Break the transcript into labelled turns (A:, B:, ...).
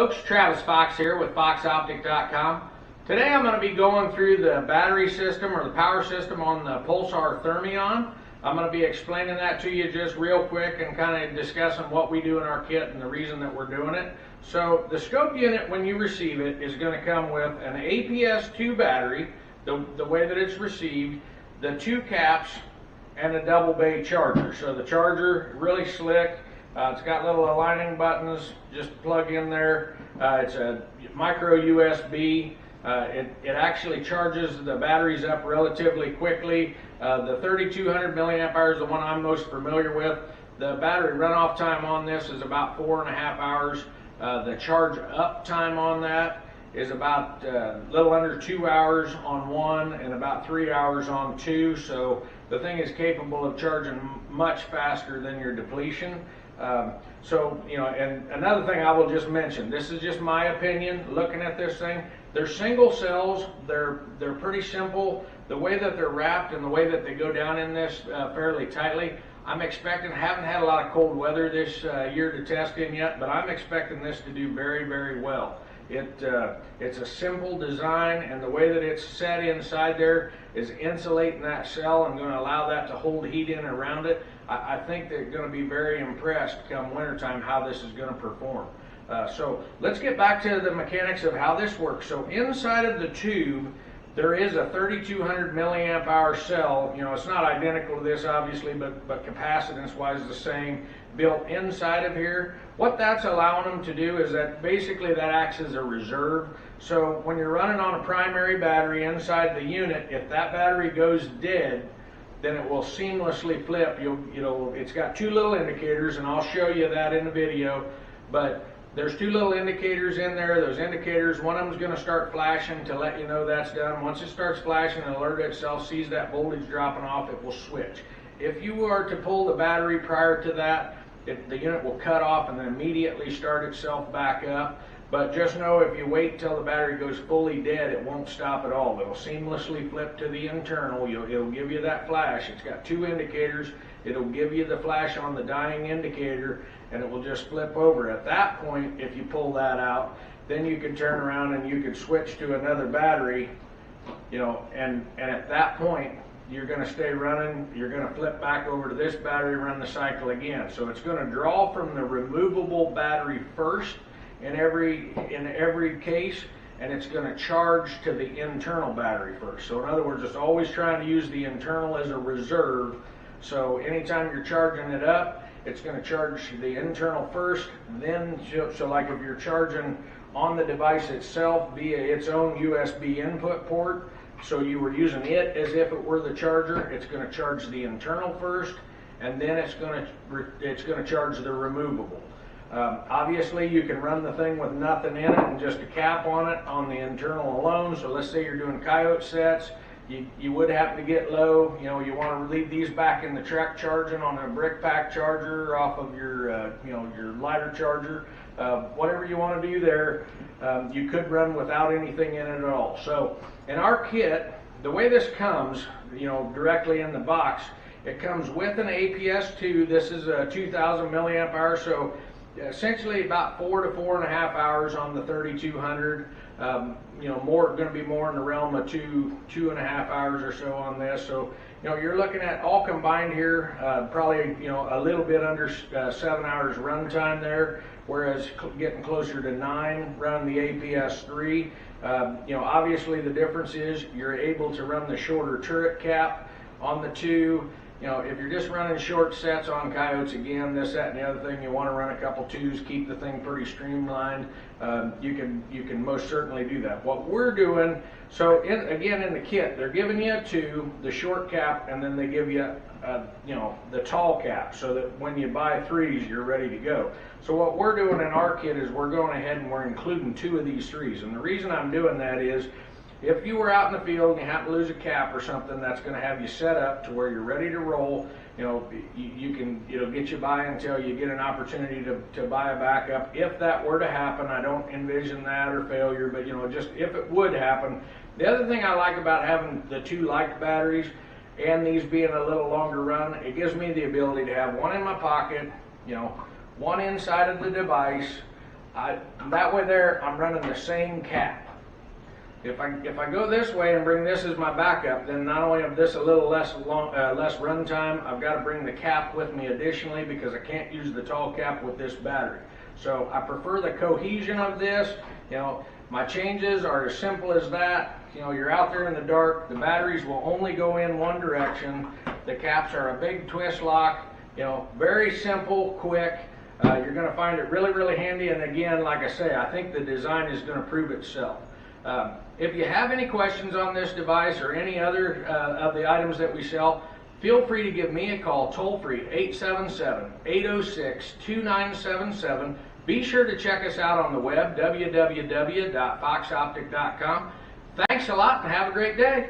A: folks, Travis Fox here with FoxOptic.com. Today I'm going to be going through the battery system or the power system on the Pulsar Thermion. I'm going to be explaining that to you just real quick and kind of discussing what we do in our kit and the reason that we're doing it. So the scope unit, when you receive it, is going to come with an APS-2 battery, the way that it's received, the two caps, and a double bay charger. So the charger, really slick. It's got little aligning buttons, just plug in there. It's a micro USB. It actually charges the batteries up relatively quickly. The 3200 milliamp hours is the one I'm most familiar with. The battery runoff time on this is about 4.5 hours. The charge up time on that is about a little under 2 hours on one and about 3 hours on two. So the thing is capable of charging much faster than your depletion. And another thing I will just mention, this is just my opinion looking at this thing. They're single cells, they're pretty simple. The way that they're wrapped and the way that they go down in this fairly tightly, I'm expecting, haven't had a lot of cold weather this year to test in yet, but I'm expecting this to do very, very well. It's a simple design, and the way that it's set inside there is insulating that cell and going to allow that to hold heat in around it. I think they're going to be very impressed come wintertime how this is going to perform. So let's get back to the mechanics of how this works. So inside of the tube, there is a 3200 milliamp hour cell. You know, it's not identical to this obviously, but capacitance wise the same, built inside of here. What that's allowing them to do is that basically that acts as a reserve. So when you're running on a primary battery inside the unit, if that battery goes dead, then it will seamlessly flip. It's got two little indicators, and I'll show you that in the video, but there's two little indicators in there. Those indicators, one of them is going to start flashing to let you know that's done. Once it starts flashing, the alert itself sees that voltage dropping off, it will switch. If you were to pull the battery prior to that, the unit will cut off and then immediately start itself back up. But just know if you wait till the battery goes fully dead, it won't stop at all. It'll seamlessly flip to the internal. It'll give you that flash. It's got two indicators. It'll give you the flash on the dying indicator, and it will just flip over. At that point, if you pull that out, then you can turn around and you can switch to another battery, and at that point, you're going to stay running. You're going to flip back over to this battery, run the cycle again. So it's going to draw from the removable battery first in every case, and it's going to charge to the internal battery first. So in other words, it's always trying to use the internal as a reserve. So anytime you're charging it up, it's going to charge the internal first, then so like if you're charging on the device itself via its own USB input port, so you were using it as if it were the charger, it's going to charge the internal first, and then it's going to charge the removable. Obviously, you can run the thing with nothing in it and just a cap on it on the internal alone. So let's say you're doing coyote sets, you would happen to get low. You want to leave these back in the truck charging on a brick pack charger off of your your lighter charger. Whatever you want to do there, you could run without anything in it at all. So in our kit, the way this comes, directly in the box, it comes with an APS-2. This is a 2000 milliamp hour, so essentially about 4 to 4.5 hours on the 3200. Going to be more in the realm of 2.5 hours or so on this. So you're looking at all combined here, probably a little bit under 7 hours runtime there, whereas getting closer to 9 running the APS-3. Obviously the difference is you're able to run the shorter turret cap on the two. If you're just running short sets on coyotes, again, this, that, and the other thing, you want to run a couple twos, keep the thing pretty streamlined. You can most certainly do that. What we're doing, so again in the kit, they're giving you a two, the short cap, and then they give you the tall cap, so that when you buy threes, you're ready to go. So what we're doing in our kit is we're going ahead and we're including two of these threes, and the reason I'm doing that is, if you were out in the field and you happen to lose a cap or something, that's going to have you set up to where you're ready to roll. It'll get you by until you get an opportunity to buy a backup. If that were to happen, I don't envision that or failure, but just if it would happen. The other thing I like about having the two like batteries and these being a little longer run, it gives me the ability to have one in my pocket, one inside of the device, that way there, I'm running the same cap. If I go this way and bring this as my backup, then not only have this a little less run time, I've got to bring the cap with me additionally because I can't use the tall cap with this battery. So I prefer the cohesion of this. You know, my changes are as simple as that. You know, you're out there in the dark, the batteries will only go in one direction. The caps are a big twist lock. You know, very simple, quick. You're going to find it really, really handy. And again, like I say, I think the design is going to prove itself. If you have any questions on this device or any other of the items that we sell, feel free to give me a call toll free, 877-806-2977. Be sure to check us out on the web, www.foxoptic.com. Thanks a lot and have a great day.